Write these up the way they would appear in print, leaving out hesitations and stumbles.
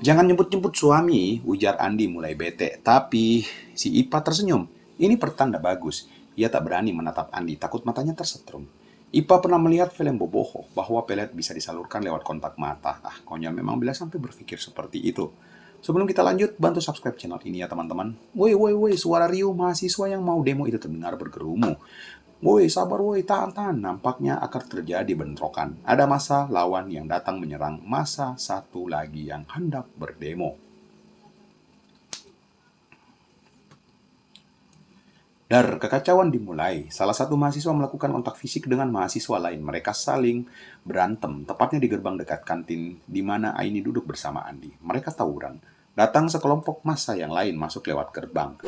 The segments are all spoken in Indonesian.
Jangan nyebut-nyebut suami, ujar Andi mulai bete. Tapi si Ipa tersenyum. Ini pertanda bagus. Ia tak berani menatap Andi, takut matanya tersetrum. Ipa pernah melihat film boboho bahwa pelet bisa disalurkan lewat kontak mata. Ah, konyol memang bila sampai berpikir seperti itu. Sebelum kita lanjut, bantu subscribe channel ini ya teman-teman. Woi, woi, woi, suara riuh mahasiswa yang mau demo itu terdengar bergerumu. Woi, sabar woi, tahan-tahan. Nampaknya akan terjadi bentrokan. Ada massa lawan yang datang menyerang massa satu lagi yang hendak berdemo. Dar, kekacauan dimulai. Salah satu mahasiswa melakukan kontak fisik dengan mahasiswa lain. Mereka saling berantem, tepatnya di gerbang dekat kantin di mana Aini duduk bersama Andi. Mereka tawuran. Datang sekelompok massa yang lain masuk lewat gerbang.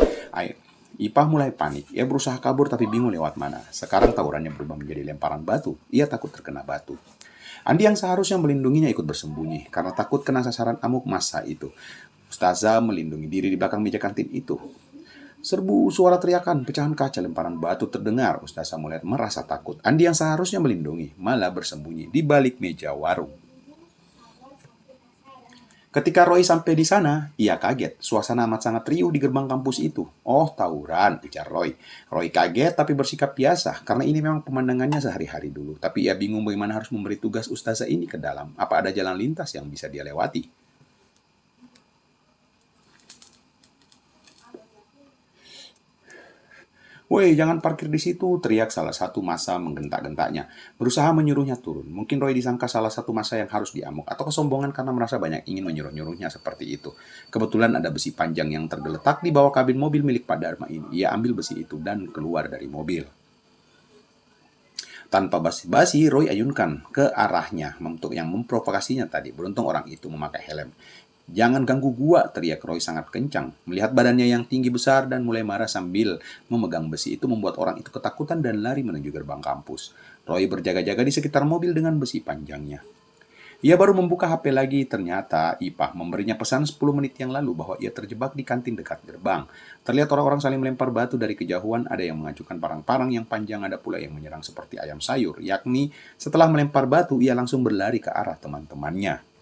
Ipah mulai panik. Ia berusaha kabur tapi bingung lewat mana. Sekarang tawurannya berubah menjadi lemparan batu. Ia takut terkena batu. Andi yang seharusnya melindunginya ikut bersembunyi karena takut kena sasaran amuk massa itu. Ustazah melindungi diri di belakang meja kantin itu. Serbu suara teriakan, pecahan kaca, lemparan batu terdengar. Ustazah mulai merasa takut. Andi yang seharusnya melindungi malah bersembunyi di balik meja warung. Ketika Roy sampai di sana, ia kaget. Suasana amat sangat riuh di gerbang kampus itu. Oh, tawuran, ujar Roy. Roy kaget tapi bersikap biasa, karena ini memang pemandangannya sehari-hari dulu. Tapi ia bingung bagaimana harus memberi tugas ustazah ini ke dalam. Apa ada jalan lintas yang bisa dia lewati? Woi, jangan parkir di situ, teriak salah satu massa menggentak-gentaknya. Berusaha menyuruhnya turun. Mungkin Roy disangka salah satu massa yang harus diamuk, atau kesombongan karena merasa banyak ingin menyuruh-nyuruhnya seperti itu. Kebetulan ada besi panjang yang tergeletak di bawah kabin mobil milik Pak Dharma ini. Ia ambil besi itu dan keluar dari mobil. Tanpa basi-basi, Roy ayunkan ke arahnya untuk yang memprovokasinya tadi. Beruntung orang itu memakai helm. Jangan ganggu gua, teriak Roy sangat kencang. Melihat badannya yang tinggi besar dan mulai marah sambil memegang besi itu membuat orang itu ketakutan dan lari menuju gerbang kampus. Roy berjaga-jaga di sekitar mobil dengan besi panjangnya. Ia baru membuka HP lagi, ternyata Ipah memberinya pesan 10 menit yang lalu bahwa ia terjebak di kantin dekat gerbang. Terlihat orang-orang saling melempar batu dari kejauhan, ada yang mengacukan parang-parang yang panjang, ada pula yang menyerang seperti ayam sayur, yakni setelah melempar batu, ia langsung berlari ke arah teman-temannya.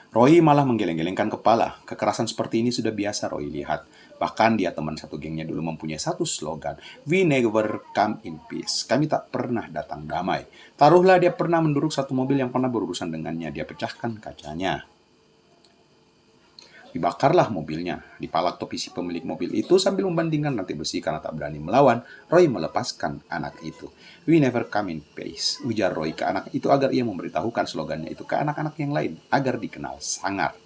Roy malah menggeleng-gelengkan kepala. Kekerasan seperti ini sudah biasa Roy lihat. Bahkan dia teman satu gengnya dulu mempunyai satu slogan, "We never come in peace." Kami tak pernah datang damai. Taruhlah dia pernah menduruk satu mobil yang pernah berurusan dengannya. Dia pecahkan kacanya. Dibakarlah mobilnya. Dipalak topi si pemilik mobil itu sambil membandingkan rantai besi karena tak berani melawan. Roy melepaskan anak itu. "We never come in peace," ujar Roy ke anak itu agar ia memberitahukan slogannya itu ke anak-anak yang lain agar dikenal sangar.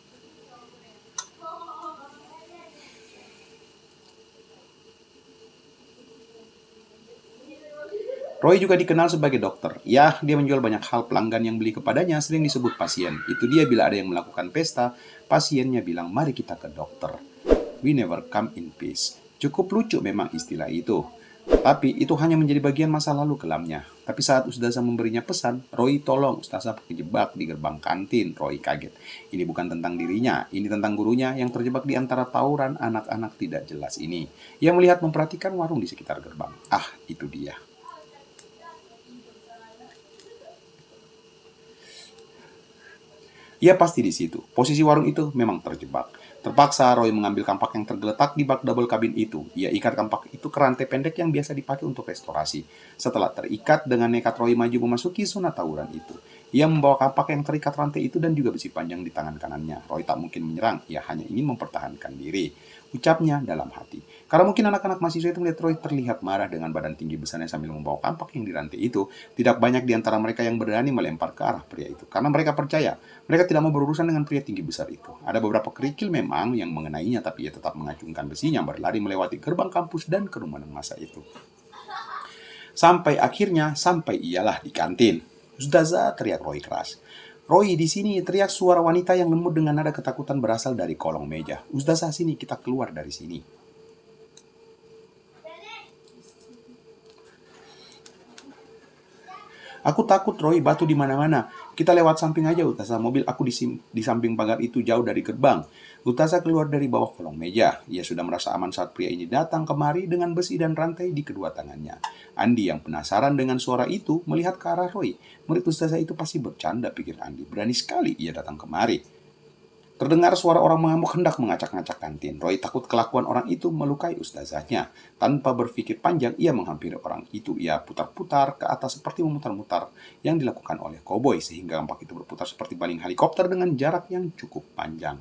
Roy juga dikenal sebagai dokter. Ya, dia menjual banyak hal, pelanggan yang beli kepadanya sering disebut pasien. Itu dia bila ada yang melakukan pesta, pasiennya bilang, "Mari kita ke dokter." We never come in peace. Cukup lucu memang istilah itu. Tapi itu hanya menjadi bagian masa lalu kelamnya. Tapi saat Ustazah memberinya pesan, "Roy tolong, Ustazah kejebak di gerbang kantin." Roy kaget. Ini bukan tentang dirinya, ini tentang gurunya yang terjebak di antara tawuran anak-anak tidak jelas ini. Ia melihat memperhatikan warung di sekitar gerbang. Ah, itu dia. Ia pasti di situ. Posisi warung itu memang terjebak. Terpaksa Roy mengambil kampak yang tergeletak di bak double kabin itu. Ia ikat kampak itu ke rantai pendek yang biasa dipakai untuk restorasi. Setelah terikat, dengan nekat Roy maju memasuki zona tawuran itu. Ia membawa kampak yang terikat rantai itu dan juga besi panjang di tangan kanannya. Roy tak mungkin menyerang, ia hanya ingin mempertahankan diri. Ucapnya dalam hati. Karena mungkin anak-anak mahasiswa itu melihat Roy terlihat marah dengan badan tinggi besarnya sambil membawa kampak yang di rantai itu. Tidak banyak di antara mereka yang berani melempar ke arah pria itu. Karena mereka percaya, mereka tidak mau berurusan dengan pria tinggi besar itu. Ada beberapa kerikil memang yang mengenainya, tapi ia tetap mengacungkan besinya, berlari melewati gerbang kampus dan kerumunan massa itu. Sampai ialah di kantin. "Ustazah," teriak Roy keras. "Roy, di sini!" teriak suara wanita yang lembut dengan nada ketakutan berasal dari kolong meja. "Ustazah, sini, kita keluar dari sini." Aku takut, Roy, batu di mana-mana. Kita lewat samping aja, Ustazah. Mobil aku di samping pagar itu jauh dari gerbang. Ustazah keluar dari bawah kolong meja. Ia sudah merasa aman saat pria ini datang kemari dengan besi dan rantai di kedua tangannya. Andi yang penasaran dengan suara itu melihat ke arah Roy. Murid Ustazah itu pasti bercanda, pikir Andi. Berani sekali ia datang kemari. Terdengar suara orang mengamuk hendak mengacak-ngacak kantin. Roy takut kelakuan orang itu melukai ustazahnya. Tanpa berpikir panjang, ia menghampiri orang itu. Ia putar-putar ke atas seperti memutar-mutar yang dilakukan oleh koboi, sehingga kampak itu berputar seperti baling helikopter dengan jarak yang cukup panjang.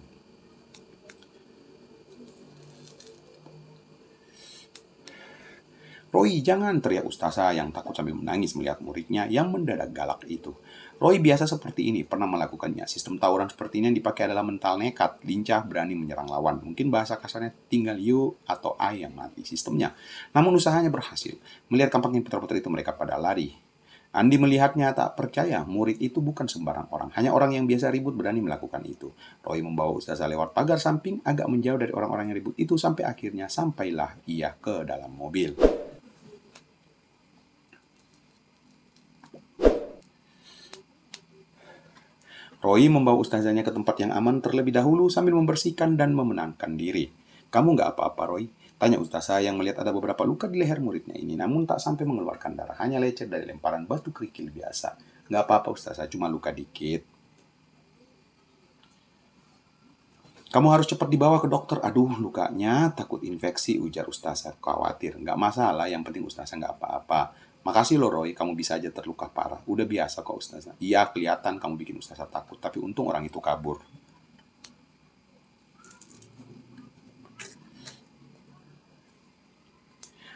Roy, jangan, teriak ustazah yang takut sambil menangis melihat muridnya yang mendadak galak itu. Roy biasa seperti ini, pernah melakukannya. Sistem tawuran seperti ini yang dipakai adalah mental nekat, lincah, berani menyerang lawan. Mungkin bahasa kasarnya tinggal you atau I yang mati sistemnya. Namun usahanya berhasil. Melihat kampanye putar-putar itu mereka pada lari. Andi melihatnya tak percaya, murid itu bukan sembarang orang. Hanya orang yang biasa ribut berani melakukan itu. Roy membawa ustazah lewat pagar samping, agak menjauh dari orang-orang yang ribut itu sampai akhirnya sampailah ia ke dalam mobil. Roy membawa ustazahnya ke tempat yang aman terlebih dahulu sambil membersihkan dan memenangkan diri. Kamu nggak apa-apa, Roy? Tanya ustazah yang melihat ada beberapa luka di leher muridnya ini, namun tak sampai mengeluarkan darah, hanya lecet dari lemparan batu kerikil biasa. Nggak apa-apa ustazah, cuma luka dikit. Kamu harus cepat dibawa ke dokter. Aduh, lukanya takut infeksi, ujar ustazah khawatir. Nggak masalah, yang penting ustazah nggak apa-apa. Makasih loh Roy, kamu bisa aja terluka parah. Udah biasa kok ustazah. Iya, kelihatan kamu bikin ustazah takut, tapi untung orang itu kabur.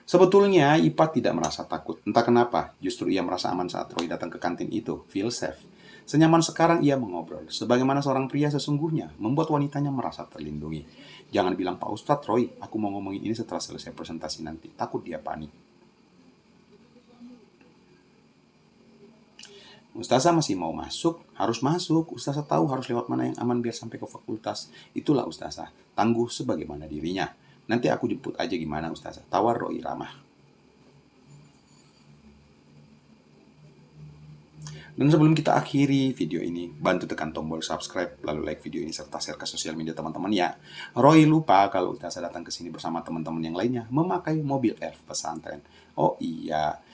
Sebetulnya Ipat tidak merasa takut. Entah kenapa, justru ia merasa aman saat Roy datang ke kantin itu. Feel safe. Senyaman sekarang ia mengobrol. Sebagaimana seorang pria sesungguhnya, membuat wanitanya merasa terlindungi. Jangan bilang Pak Ustadz, Roy. Aku mau ngomongin ini setelah selesai presentasi nanti. Takut dia panik. Ustazah masih mau masuk, harus masuk. Ustazah tahu harus lewat mana yang aman biar sampai ke fakultas. Itulah Ustazah, tangguh sebagaimana dirinya. Nanti aku jemput aja gimana Ustazah, tawar Roy ramah. Dan sebelum kita akhiri video ini, bantu tekan tombol subscribe, lalu like video ini serta share ke sosial media teman-teman ya. Roy lupa kalau Ustazah datang ke sini bersama teman-teman yang lainnya memakai mobil elf pesantren. Oh iya,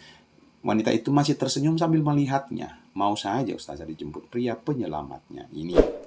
wanita itu masih tersenyum sambil melihatnya. Mau saja Ustazah dijemput pria penyelamatnya ini.